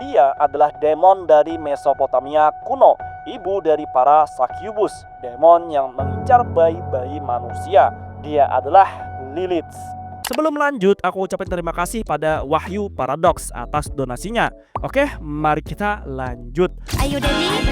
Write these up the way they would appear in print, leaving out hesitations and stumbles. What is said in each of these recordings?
Dia adalah demon dari Mesopotamia kuno, ibu dari para Succubus, demon yang mengincar bayi-bayi manusia. Dia adalah Lilith. Sebelum lanjut, aku ucapkan terima kasih pada Wahyu Paradox atas donasinya. Oke, mari kita lanjut. Ayo Dewi.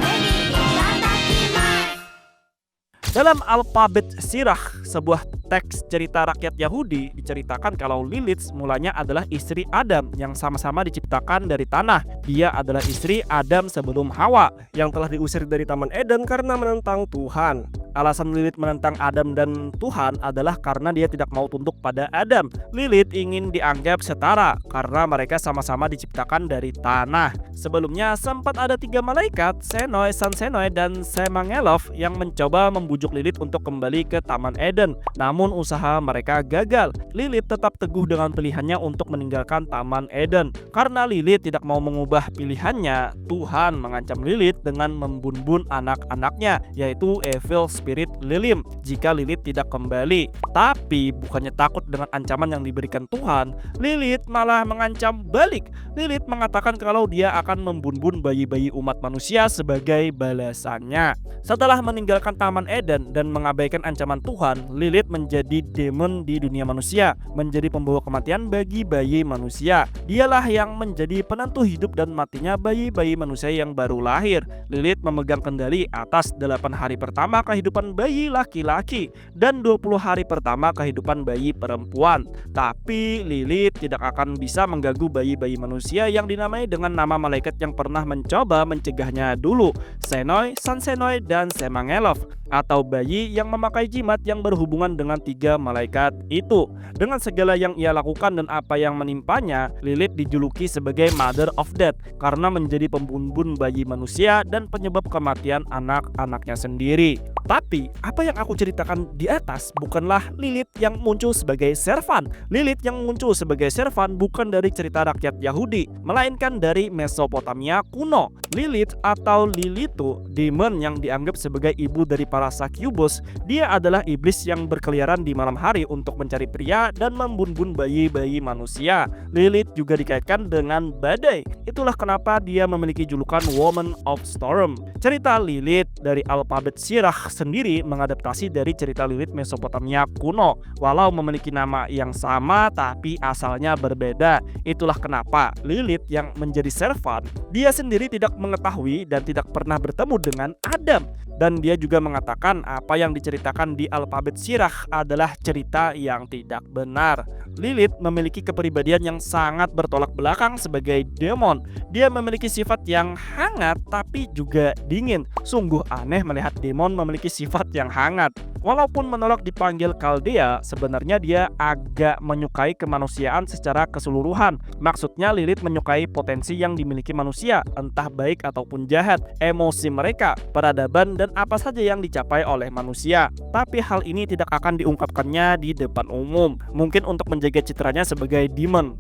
Dalam alfabet Sirah, sebuah teks cerita rakyat Yahudi, diceritakan kalau Lilith mulanya adalah istri Adam yang sama-sama diciptakan dari tanah. Dia adalah istri Adam sebelum Hawa yang telah diusir dari Taman Eden karena menentang Tuhan. Alasan Lilith menentang Adam dan Tuhan adalah karena dia tidak mau tunduk pada Adam. Lilith ingin dianggap setara karena mereka sama-sama diciptakan dari tanah. Sebelumnya sempat ada 3 malaikat, Senoi, Sansenoi, dan Semangelof yang mencoba membujuk Lilith untuk kembali ke Taman Eden. Namun usaha mereka gagal. Lilith tetap teguh dengan pilihannya untuk meninggalkan Taman Eden. Karena Lilith tidak mau mengubah pilihannya, Tuhan mengancam Lilith dengan membunbun anak-anaknya, yaitu Evil Spirit Lilim, jika Lilith tidak kembali. Tapi bukannya takut dengan ancaman yang diberikan Tuhan, Lilith malah mengancam balik. Lilith mengatakan kalau dia akan membunbun bayi-bayi umat manusia sebagai balasannya. Setelah meninggalkan Taman Eden dan mengabaikan ancaman Tuhan, Lilith menjadi demon di dunia manusia, menjadi pembawa kematian bagi bayi manusia. Dialah yang menjadi penentu hidup dan matinya bayi-bayi manusia yang baru lahir. Lilith memegang kendali atas 8 hari pertama kehidupan bayi laki-laki dan 20 hari pertama kehidupan bayi perempuan. Tapi Lilith tidak akan bisa mengganggu bayi-bayi manusia yang dinamai dengan nama malaikat yang pernah mencoba mencegahnya dulu, Senoi, Sansenoi, dan Semangelof, atau bayi yang memakai jimat yang berhubungan dengan 3 malaikat itu. Dengan segala yang ia lakukan dan apa yang menimpanya, Lilith dijuluki sebagai Mother of Death karena menjadi pembunuh bayi manusia dan penyebab kematian anak-anaknya sendiri. Tapi apa yang aku ceritakan di atas bukanlah Lilith yang muncul sebagai servan. Lilith yang muncul sebagai servan bukan dari cerita rakyat Yahudi, melainkan dari Mesopotamia kuno. Lilith atau Lilitu, demon yang dianggap sebagai ibu dari para Succubus, dia adalah iblis yang berkeliaran di malam hari untuk mencari pria dan membunbun bayi-bayi manusia. Lilith juga dikaitkan dengan badai. Itulah kenapa dia memiliki julukan Woman of Storm. Cerita Lilith dari alfabet Sirah sendiri mengadaptasi dari cerita Lilith Mesopotamia kuno. Walau memiliki nama yang sama tapi asalnya berbeda. Itulah kenapa Lilith yang menjadi servan, dia sendiri tidak mengetahui dan tidak pernah bertemu dengan Adam. Dan dia juga mengatakan apa yang diceritakan di alfabet Sirah adalah cerita yang tidak benar. Lilith memiliki kepribadian yang sangat bertolak belakang sebagai demon. Dia memiliki sifat yang hangat tapi juga dingin. Sungguh aneh melihat demon memiliki sifat yang hangat. Walaupun menolak dipanggil Kaldea, sebenarnya dia agak menyukai kemanusiaan secara keseluruhan. Maksudnya Lilith menyukai potensi yang dimiliki manusia, entah baik ataupun jahat, emosi mereka, peradaban, dan apa saja yang dicapai oleh manusia. Tapi hal ini tidak akan diungkapkannya di depan umum, mungkin untuk menjaga citranya sebagai demon.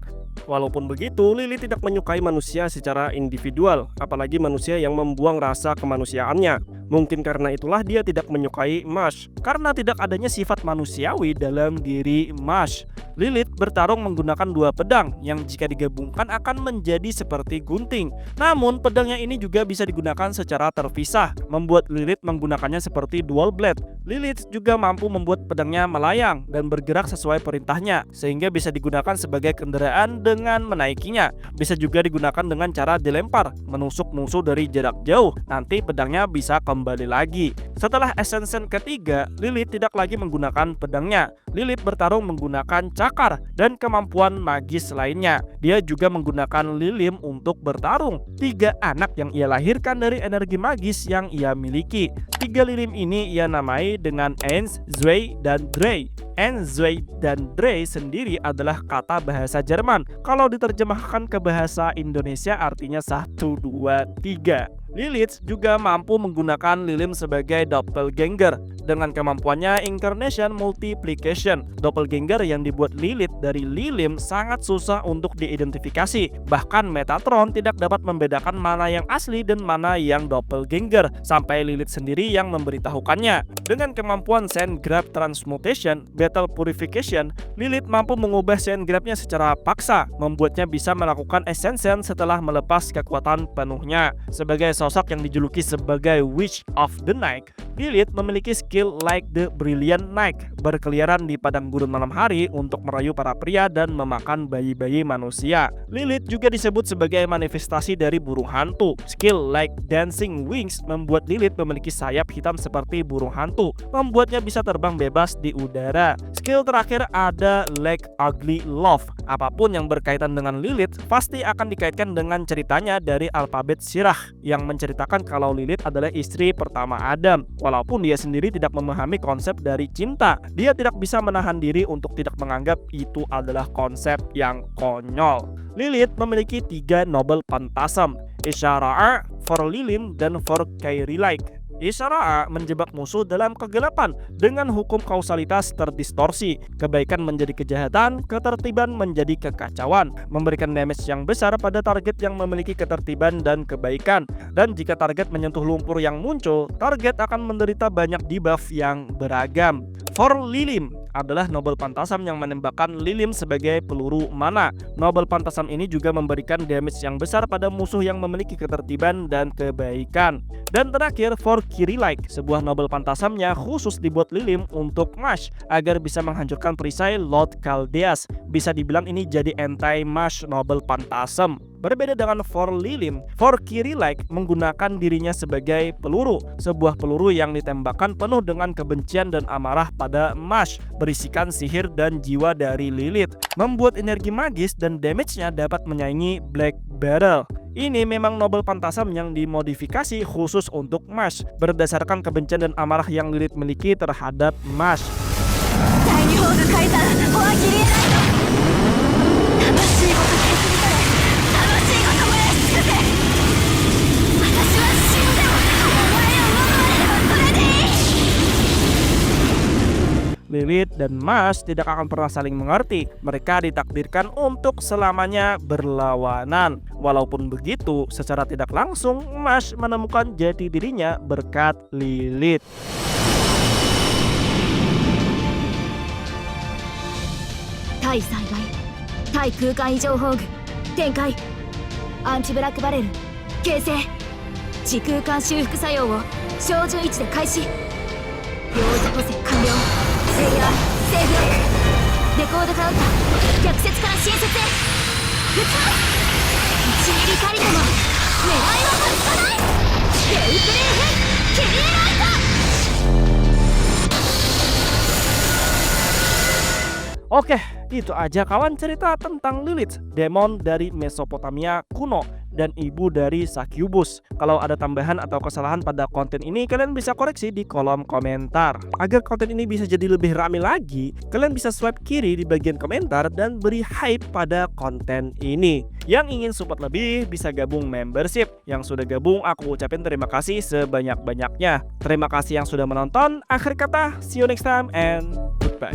Walaupun begitu, Lilith tidak menyukai manusia secara individual, apalagi manusia yang membuang rasa kemanusiaannya. Mungkin karena itulah dia tidak menyukai Mash, karena tidak adanya sifat manusiawi dalam diri Mash. Lilith bertarung menggunakan 2 pedang yang jika digabungkan akan menjadi seperti gunting. Namun pedangnya ini juga bisa digunakan secara terpisah, membuat Lilith menggunakannya seperti dual blade. Lilith juga mampu membuat pedangnya melayang dan bergerak sesuai perintahnya, sehingga bisa digunakan sebagai kendaraan dengan menaikinya. Bisa juga digunakan dengan cara dilempar, menusuk musuh dari jarak jauh. Nanti pedangnya bisa kembali lagi. Setelah Ascension ketiga, Lilith tidak lagi menggunakan pedangnya. Lilith bertarung menggunakan cakar dan kemampuan magis lainnya. Dia juga menggunakan lilim untuk bertarung. 3 anak yang ia lahirkan dari energi magis yang ia miliki. 3 lilim ini ia namai dengan Ens, Zwei, dan Drei. Ens, Zwei, dan Drei sendiri adalah kata bahasa Jerman. Kalau diterjemahkan ke bahasa Indonesia artinya 1, 2, 3. Lilith juga mampu menggunakan lilim sebagai doppelganger dengan kemampuannya Incarnation Multiplication. Doppelganger yang dibuat Lilith dari lilim sangat susah untuk diidentifikasi. Bahkan Metatron tidak dapat membedakan mana yang asli dan mana yang doppelganger, sampai Lilith sendiri yang memberitahukannya. Dengan kemampuan Sand Grab Transmutation, Metal Purification, Lilith mampu mengubah Sand Grab-nya secara paksa, membuatnya bisa melakukan Ascension setelah melepas kekuatan penuhnya. Sebagai sosok yang dijuluki sebagai Witch of the Night, Lilith memiliki skill like the Brilliant Night, berkeliaran di padang gurun malam hari untuk merayu para pria dan memakan bayi-bayi manusia. Lilith juga disebut sebagai manifestasi dari burung hantu. Skill like Dancing Wings membuat Lilith memiliki sayap hitam seperti burung hantu, membuatnya bisa terbang bebas di udara. Skill terakhir ada like Ugly Love. Apapun yang berkaitan dengan Lilith pasti akan dikaitkan dengan ceritanya dari alfabet Sirah yang menceritakan kalau Lilith adalah istri pertama Adam. Walaupun dia sendiri tidak memahami konsep dari cinta, dia tidak bisa menahan diri untuk tidak menganggap itu adalah konsep yang konyol. Lilith memiliki 3 Noble Phantasm, Ishara'a, For Lilim, dan For Kairi-like. Ishara'a menjebak musuh dalam kegelapan dengan hukum kausalitas terdistorsi. Kebaikan menjadi kejahatan, ketertiban menjadi kekacauan, memberikan damage yang besar pada target yang memiliki ketertiban dan kebaikan. Dan jika target menyentuh lumpur yang muncul, target akan menderita banyak debuff yang beragam. For Lilim adalah Noble Phantasm yang menembakkan Lilim sebagai peluru mana. Noble Phantasm ini juga memberikan damage yang besar pada musuh yang memiliki ketertiban dan kebaikan. Dan terakhir, For Kiri-like, sebuah Noble Phantasmnya khusus dibuat Lilim untuk Mash agar bisa menghancurkan perisai Lord Chaldeas. Bisa dibilang ini jadi anti-Mash Noble Phantasm. Berbeda dengan For Lilim, For Kiri-like menggunakan dirinya sebagai peluru, sebuah peluru yang ditembakkan penuh dengan kebencian dan amarah pada Mash, berisikan sihir dan jiwa dari Lilith, membuat energi magis dan damage-nya dapat menyaingi Black Barrel. Ini memang Noble Phantasm yang dimodifikasi khusus untuk Mash, berdasarkan kebencian dan amarah yang Lilith miliki terhadap Mash. Lilith dan Mash tidak akan pernah saling mengerti. Mereka ditakdirkan untuk selamanya berlawanan. Walaupun begitu, secara tidak langsung Mash menemukan jati dirinya berkat Lilith. Tai Saibai, Tai Kukan Ijou Hogu, Tenkai, Anti Black Barrel, Keisei, Jikukan Shufuku 作用を照準位置で開始。領域補正完了。レイヤーセーフロック。レコードカウンター逆説から新説へ。撃つ。1ミリたりとも狙いは外さない。レイプレイ編キリエライト。Oke, itu aja kawan cerita tentang Lilith, demon dari Mesopotamia kuno dan ibu dari Succubus. Kalau ada tambahan atau kesalahan pada konten ini, kalian bisa koreksi di kolom komentar. Agar konten ini bisa jadi lebih ramai lagi, kalian bisa swipe kiri di bagian komentar dan beri hype pada konten ini. Yang ingin support lebih bisa gabung membership. Yang sudah gabung, aku ucapin terima kasih sebanyak-banyaknya. Terima kasih yang sudah menonton. Akhir kata, see you next time and goodbye.